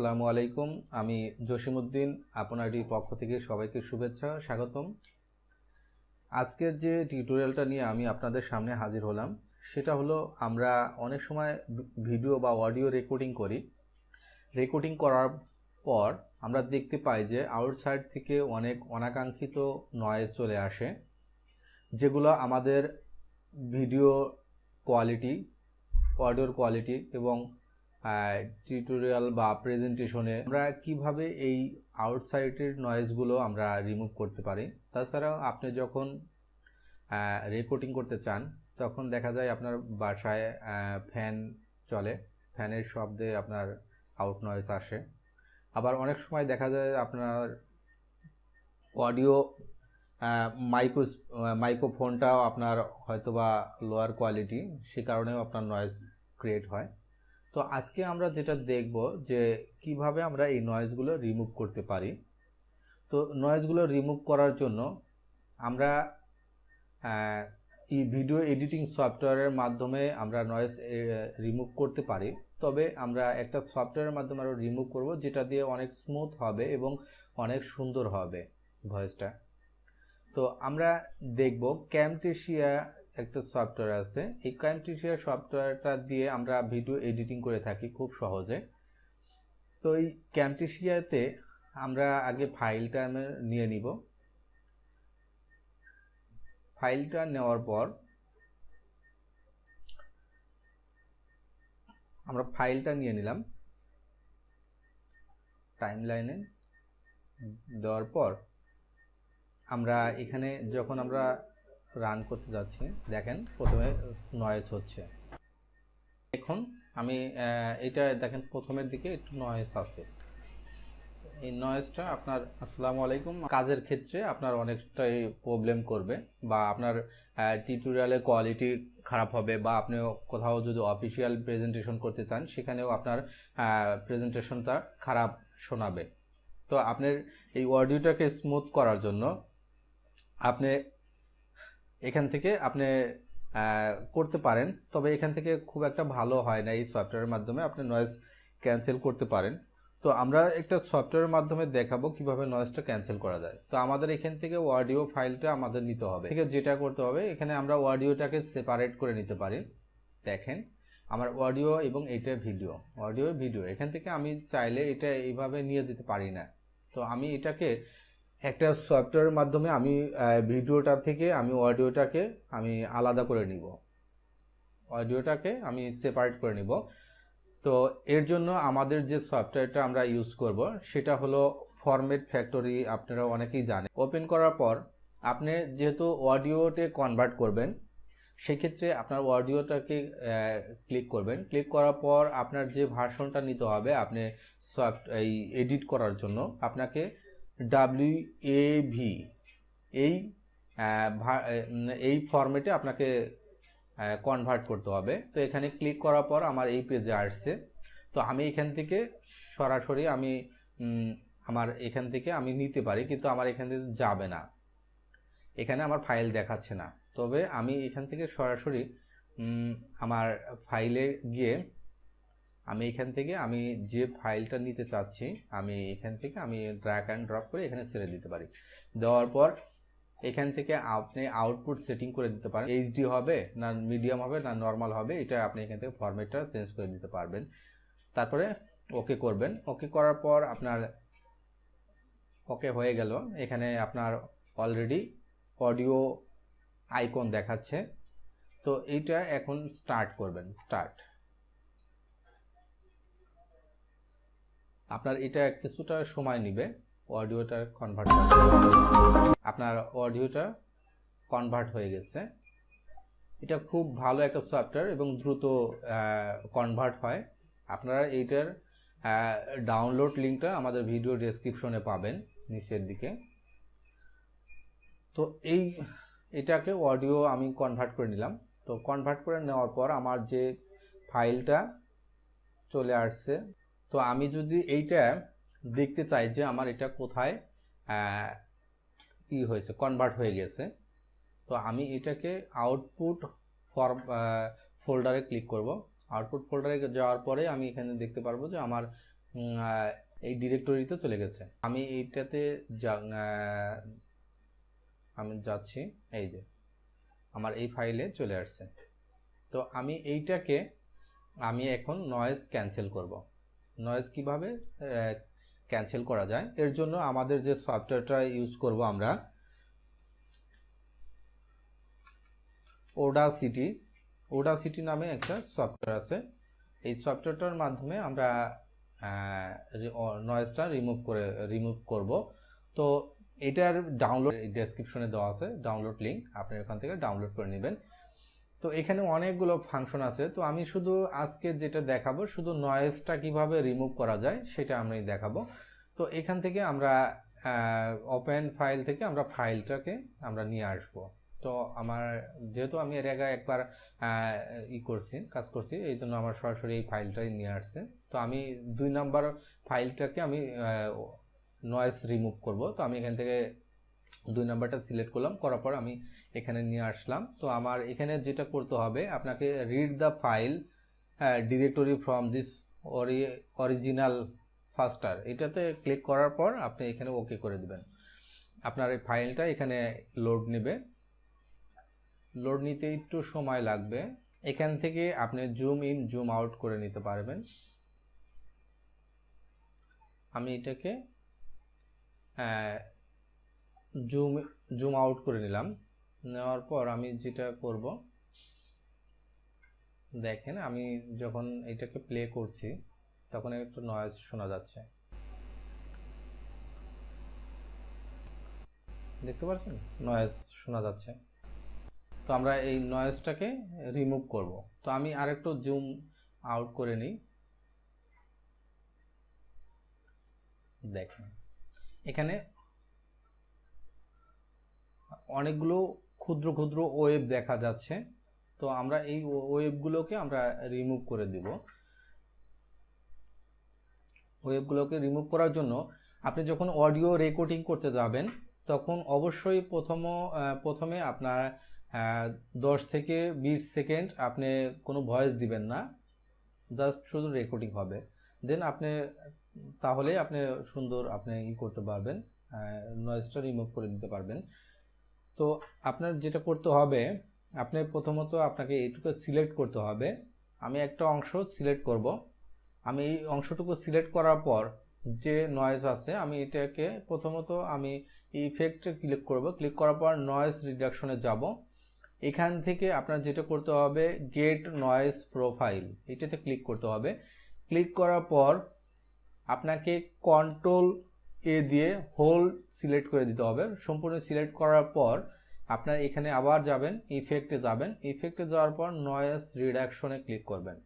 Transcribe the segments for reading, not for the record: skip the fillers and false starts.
আসসালামু আলাইকুম। আমি জসিমউদ্দিন আপনারই পক্ষ থেকে সবাইকে শুভেচ্ছা স্বাগতম। আজকের যে টিউটোরিয়ালটা নিয়ে আমি আপনাদের সামনে হাজির হলাম সেটা হলো আমরা অনেক সময় ভিডিও বা অডিও রেকর্ডিং করার পর আমরা দেখতে পাই যে আউটসাইড থেকে অনেক অনাকাঙ্ক্ষিত নয়েজ চলে আসে, যেগুলো আমাদের ভিডিও কোয়ালিটি, অডিওর কোয়ালিটি এবং টিউটোরিয়াল বা প্রেজেন্টেশনে আমরা কিভাবে এই আউটসাইডের নয়েজগুলো আমরা রিমুভ করতে পারি। তাছাড়াও আপনি যখন রেকর্ডিং করতে চান তখন দেখা যায় আপনার বাসায় ফ্যান চলে, ফ্যানের শব্দে আপনার আউট নয়েজ আসে। আবার অনেক সময় দেখা যায় আপনার অডিও মাইক্রোফোনটাও আপনার হয়তোবা লোয়ার কোয়ালিটি, সে কারণেও আপনার নয়েজ ক্রিয়েট হয়। তো আজকে আমরা যেটা দেখব যে কিভাবে আমরা এই নয়েজগুলো রিমুভ করতে পারি। তো নয়েজগুলো রিমুভ করার জন্য আমরা এই ভিডিও এডিটিং সফটওয়্যারের মাধ্যমে আমরা নয়েজ রিমুভ করতে পারি, তবে আমরা একটা সফটওয়্যারের মাধ্যমে আরও রিমুভ করব যেটা দিয়ে অনেক স্মুথ হবে এবং অনেক সুন্দর হবে ভয়েসটা। তো আমরা দেখব ক্যামটেশিয়া একটা সফটওয়্যার আছে। এই ক্যামটেশিয়া সফটওয়্যারটা দিয়ে আমরা ভিডিও এডিটিং করে থাকি খুব সহজে। তো এই ক্যামটেশিয়াতে আমরা আগে ফাইলটা নিয়ে নিব। ফাইলটা নেওয়ার পর আমরা ফাইলটা নিয়ে নিলাম, টাইমলাইনে দেওয়ার পর আমরা এখানে যখন আমরা রান করতে যাচ্ছি দেখেন প্রথমে নয়েজ হচ্ছে। এখন আমি এটা দেখেন প্রথমের দিকে একটু নয়েজ আছে। এই নয়েজটা আপনার আসসালামু আলাইকুম কাজের ক্ষেত্রে আপনার অনেকটাই প্রবলেম করবে, বা আপনার টিউটোরিয়ালের কোয়ালিটি খারাপ হবে, বা আপনি কোথাও যদি অফিসিয়াল প্রেজেন্টেশন করতে চান সেখানেও আপনার প্রেজেন্টেশনটা খারাপ শোনাবে। তো আপনার এই অডিওটাকে স্মুথ করার জন্য আপনি এখান থেকে আপনি করতে পারেন, তবে এখান থেকে খুব একটা ভালো হয় না। এই সফটওয়্যারের মাধ্যমে আপনি নয়েজ ক্যান্সেল করতে পারেন। তো আমরা একটা সফটওয়্যারের মাধ্যমে দেখাবো কিভাবে নয়েজটা ক্যান্সেল করা যায়। তো আমাদের এখান থেকে অডিও ফাইলটা আমাদের নিতে হবে। ঠিক আছে, যেটা করতে হবে এখানে আমরা অডিওটাকে সেপারেট করে নিতে পারি। দেখেন আমার অডিও এবং এটা ভিডিও এখান থেকে আমি চাইলে এটা এইভাবে নিয়ে যেতে পারি না। তো আমি এটাকে একটা সফটওয়্যারের মাধ্যমে আমি ভিডিওটা থেকে আমি অডিওটাকে আমি আলাদা করে নিব, অডিওটাকে আমি সেপারেট করে নিব। তো এর জন্য আমাদের যে সফটওয়্যারটা আমরা ইউজ করব সেটা হলো ফরম্যাট ফ্যাক্টরি। আপনারা অনেকেই জানেন। ওপেন করার পর আপনি যেহেতু অডিওতে কনভার্ট করবেন সেক্ষেত্রে আপনার অডিওটাকে ক্লিক করবেন। ক্লিক করার পর আপনার যে ভার্সনটা নিতে হবে আপনি এই এডিট করার জন্য আপনাকে WAV এই ফরম্যাটে আপনাকে কনভার্ট করতে হবে। তো এখানে ক্লিক করার পর আমার এই পেজে আসছে। তো আমি এখান থেকে সরাসরি আমার এখান থেকে আমি নিতে পারি, কিন্তু আমার এখান থেকে যাবে না, এখানে আমার ফাইল দেখাচ্ছে না। তবে আমি এখান থেকে সরাসরি আমার ফাইলে গিয়ে আমি এখান থেকে আমি যে ফাইলটা নিতে চাচ্ছি আমি এখান থেকে আমি ড্র্যাগ অ্যান্ড ড্রপ করে এখানে ছেড়ে দিতে পারি। দেওয়ার পর এখান থেকে আপনি আউটপুট সেটিং করে দিতে পারেন, HD হবে না মিডিয়াম হবে না নর্মাল হবে, এটা আপনি এখান থেকে ফরম্যাটটা চেঞ্জ করে দিতে পারবেন। তারপরে ওকে করবেন। ওকে করার পর আপনার ওকে হয়ে গেল। এখানে আপনার অলরেডি অডিও আইকন দেখাচ্ছে। তো এইটা এখন স্টার্ট করবেন। আপনার এটা কিছুটা সময় নেবে অডিওটা কনভার্ট করতে। আপনার অডিওটা কনভার্ট হয়ে গেছে। এটা খুব ভালো একটা সফটওয়্যার এবং দ্রুত কনভার্ট হয়। আপনারা এইটার ডাউনলোড লিঙ্কটা আমাদের ভিডিও ডেসক্রিপশনে পাবেন নিচের দিকে। তো এটাকে অডিও আমি কনভার্ট করে নিলাম। তো কনভার্ট করে নেওয়ার পর আমার যে ফাইলটা চলে আসছে, তো আমি যদি এইটা দেখতে চাই যে আমার এটা কোথায় হয়েছে, কনভার্ট হয়ে গেছে, তো আমি এটাকে আউটপুট ফোল্ডারে ক্লিক করব। আউটপুট ফোল্ডারে যাওয়ার পরে আমি এখানে দেখতে পারবো যে আমার এই ডিরেক্টরিতে চলে গেছে। আমি এইটাতে আমি যাচ্ছি, এই যে আমার এই ফাইলে চলে আসছে। তো আমি এইটাকে আমি এখন নয়েজ ক্যান্সেল করব। নয়েজ কিভাবে ক্যান্সেল করা যায়, এর জন্য আমাদের যে সফটওয়্যারটা ইউজ করব আমরা, ওডাসিটি নামে একটা সফটওয়্যার আছে। এই সফটওয়্যারটার মাধ্যমে আমরা নয়েজটা রিমুভ করব। তো এটার ডাউনলোড ডেসক্রিপশনে দেওয়া আছে, ডাউনলোড লিঙ্ক, আপনি ওখান থেকে ডাউনলোড করে নেবেন। তো এখানে অনেকগুলো ফাংশন আছে। তো আমি শুধু আজকে যেটা দেখাবো, শুধু নয়েজটা কিভাবে রিমুভ করা যায় সেটা আমি দেখাবো। তো এখান থেকে আমরা ওপেন ফাইল থেকে আমরা ফাইলটাকে আমরা নিয়ে আসব। তো আমার যেহেতু আমি এর আগে একবার কাজ করছি, এই জন্য আমার সরাসরি এই ফাইলটাই নিয়ে আসছে। তো আমি 2 নাম্বার ফাইলটাকে আমি নয়েজ রিমুভ করব। তো আমি এখান থেকে 2 নাম্বারটা সিলেক্ট করলাম, করার পর আমি এখানে নিয়ে আসলাম। তো আমার এখানে যেটা করতে হবে, আপনাকে read the file directory from this original ফাস্টার, এটাতে ক্লিক করার পর আপনি এখানে ওকে করে দিবেন। আপনার এই ফাইলটা এখানে লোড নেবে, লোড নিতে একটু সময় লাগবে। এখান থেকে আপনি জুম ইন জুম আউট করে নিতে পারবেন। আমি এটাকে জুম আউট করে নিলাম। নেওয়ার পর আমি যেটা করব, দেখেন আমি যখন এটাকে প্লে করছি তখন একটু নয়েজ শোনা যাচ্ছে, দেখতে পাচ্ছেন নয়েজ শোনা যাচ্ছে। তো আমরা এই নয়েজটাকে রিমুভ করব। তো আমি আরেকটু জুম আউট করে নিই। দেখেন এখানে অনেকগুলো ক্ষুদ্র ক্ষুদ্র ওয়েভ দেখা যাচ্ছে। তো আমরা এই ওয়েভগুলোকে আমরা রিমুভ করে দিব। ওয়েভগুলোকে রিমুভ করার জন্য আপনি যখন অডিও রেকর্ডিং করতে যাবেন তখন অবশ্যই প্রথমে আপনার 10 থেকে 20 সেকেন্ড আপনি কোনো ভয়েস দিবেন না, জাস্ট শুধু রেকর্ডিং হবে। দেন তাহলে আপনি সুন্দর করতে পারবেন, নয়েজটা রিমুভ করে দিতে পারবেন। তো আপনার যেটা করতে হবে, আপনি প্রথমত আপনাকে এইটুকু সিলেক্ট করতে হবে। আমি একটা অংশ সিলেক্ট করব। আমি এই অংশটুকু সিলেক্ট করার পর যে নয়েজ আছে, আমি এটাকে প্রথমত আমি ইফেক্টে ক্লিক করব। ক্লিক করার পর নয়েজ রিডাকশনে যাব। এখান থেকে আপনার যেটা করতে হবে, গেট নয়েজ প্রোফাইল, এটাতে ক্লিক করতে হবে। ক্লিক করার পর আপনাকে কন্ট্রোল এ দিয়ে হোল সিলেক্ট করে দিতে হবে। সম্পূর্ণ সিলেক্ট করার পর আপনার এখানে আবার যাবেন, ইফেক্টে যাবেন। ইফেক্টে যাওয়ার পর নয়েজ রিডাকশনে ক্লিক করবেন।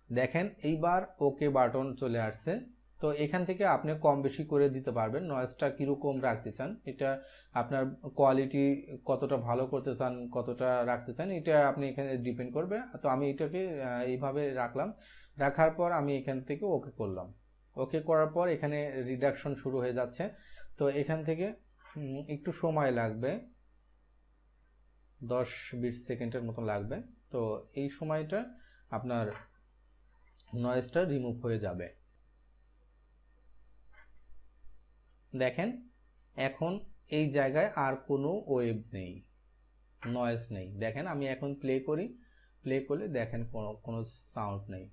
দেখেন এইবার ওকে বাটন চলে আসছে। তো এখান থেকে আপনি কম বেশি করে দিতে পারবেন, নয়েজটা কীরকম রাখতে চান, এটা আপনার কোয়ালিটি কতটা ভালো করতে চান, কতটা রাখতে চান, এটা আপনি এখানে ডিপেন্ড করবে। তো আমি এটাকে এইভাবে রাখলাম। রাখার পর আমি এখান থেকে ওকে করলাম। ওকে করার পর এখানে রিডাকশন শুরু হয়ে যাচ্ছে। তো এখান থেকে একটু সময় লাগবে, 10-20 সেকেন্ডের মতো লাগবে। তো এই সময়টা আপনার নয়েজটা রিমুভ হয়ে যাবে। দেখেন এখন এই জায়গায় আর কোনো ওয়েভ নেই, নয়েজ নেই। দেখেন আমি এখন প্লে করি, প্লে করলে দেখেন কোনো সাউন্ড নেই।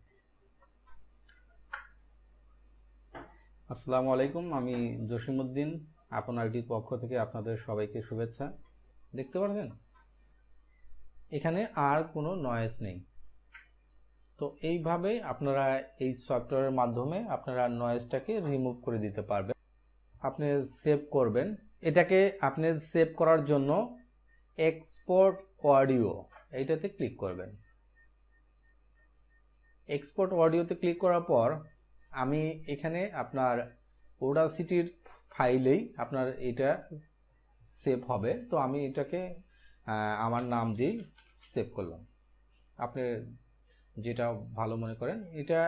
আসসালামু আলাইকুম, আমি জসিমউদ্দিন, আপন আইটির পক্ষ থেকে আপনাদের সবাইকে শুভেচ্ছা। দেখতে পাচ্ছেন এখানে আর কোনো নয়েজ নেই। তো এইভাবে আপনারা এই সফটওয়্যারের মাধ্যমে আপনারা নয়েজটাকে রিমুভ করে দিতে পারবেন। আপনি সেভ করবেন, এটাকে আপনি সেভ করার জন্য এক্সপোর্ট অডিও এইটাতে ক্লিক করবেন। এক্সপোর্ট অডিওতে ক্লিক করার পর আমি এখানে আপনার ওডাসিটির ফাইলেই আপনার এটা সেভ হবে। তো আমি এটাকে আমার নাম দিয়েই সেভ করলাম। আপনি যেটা ভালো মনে করেন, এটা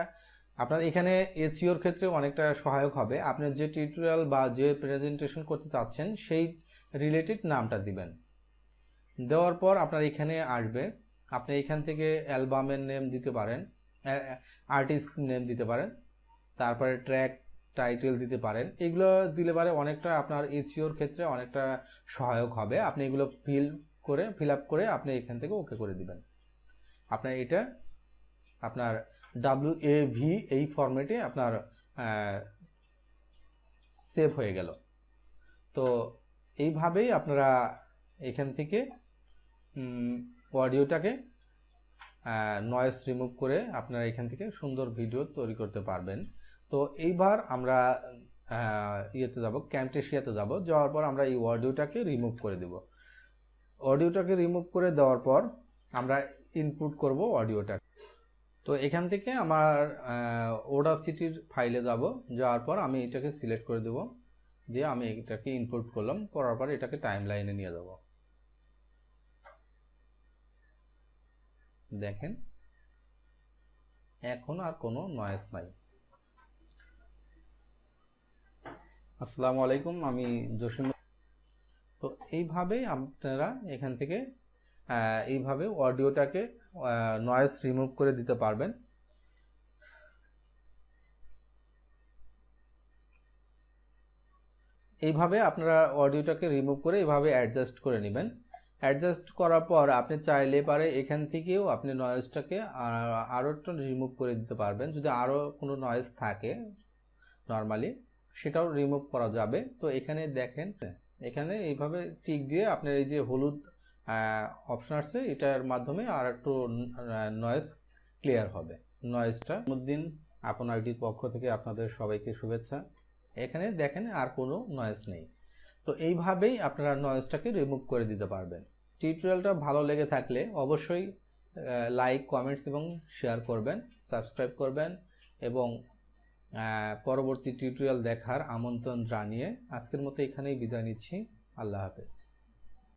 আপনার এখানে এসইওর ক্ষেত্রে অনেকটা সহায়ক হবে। আপনি যে টিউটোরিয়াল বা যে প্রেজেন্টেশন করতে চাচ্ছেন সেই রিলেটেড নামটা দিবেন। দেওয়ার পর আপনার এখানে আসবে, আপনি এখান থেকে অ্যালবামের নেম দিতে পারেন, আর্টিস্ট নেম দিতে পারেন। তারপরে ট্র্যাক টাইটেল দিতে পারেন। এগুলো দিলে পারে অনেকটা আপনার এসইওর ক্ষেত্রে অনেকটা সহায়ক হবে। আপনি এগুলো ফিল আপ করে আপনি এখান থেকে ওকে করে দিবেন। আপনার এটা আপনার WAV এই ফরম্যাটে আপনার সেভ হয়ে গেল। তো এইভাবেই আপনারা এখান থেকে অডিওটাকে নয়েজ রিমুভ করে আপনারা এখান থেকে সুন্দর ভিডিও তৈরি করতে পারবেন। তো এইবার আমরা ইয়েতে যাব, ক্যামটেশিয়াতে যাব। যাওয়ার পর আমরা এই অডিওটাকে রিমুভ করে দেব। অডিওটাকে রিমুভ করে দেওয়ার পর আমরা ইনপুট করব অডিওটা। তো এখান থেকে আমার Audacityর ফাইলে যাব। যাওয়ার পর আমি এটাকে সিলেক্ট করে দেব, দিয়ে আমি এটাকে ইনপুট করলাম। করার পর এটাকে টাইম লাইনে নিয়ে যাব। দেখেন এখন আর কোনো নয়েজ নাই। আসসালামু আলাইকুম, আমি জসিম। তো এইভাবেই আপনারা এখান থেকে এইভাবে অডিওটাকে নয়েজ রিমুভ করে দিতে পারবেন। এইভাবে আপনারা অডিওটাকে রিমুভ করে এইভাবে অ্যাডজাস্ট করে নেবেন। অ্যাডজাস্ট করার পর আপনি চাইলে পারে এখান থেকেও আপনি নয়েজটাকে আরও একটু রিমুভ করে দিতে পারবেন। যদি আরও কোনো নয়েজ থাকে নর্মালি সেটাও রিমুভ করা যাবে। তো এখানে দেখেন, এখানে এইভাবে টিক দিয়ে আপনার এই যে হলুদ অপশন আছে, এটার মাধ্যমে আর একটু নয়েজ ক্লিয়ার হবে। নয়েজটা দিন আপন আইডির পক্ষ থেকে আপনাদের সবাইকে শুভেচ্ছা। এখানে দেখেন আর কোনো নয়েজ নেই। তো এইভাবেই আপনারা নয়েজটাকে রিমুভ করে দিতে পারবেন। টিউটোরিয়ালটা ভালো লেগে থাকলে অবশ্যই লাইক, কমেন্টস এবং শেয়ার করবেন, সাবস্ক্রাইব করবেন এবং পরবর্তী টিউটোরিয়াল দেখার আমন্ত্রণ জানিয়ে আজকের মতো এখানেই বিদায় নিচ্ছি। আল্লাহ হাফেজ।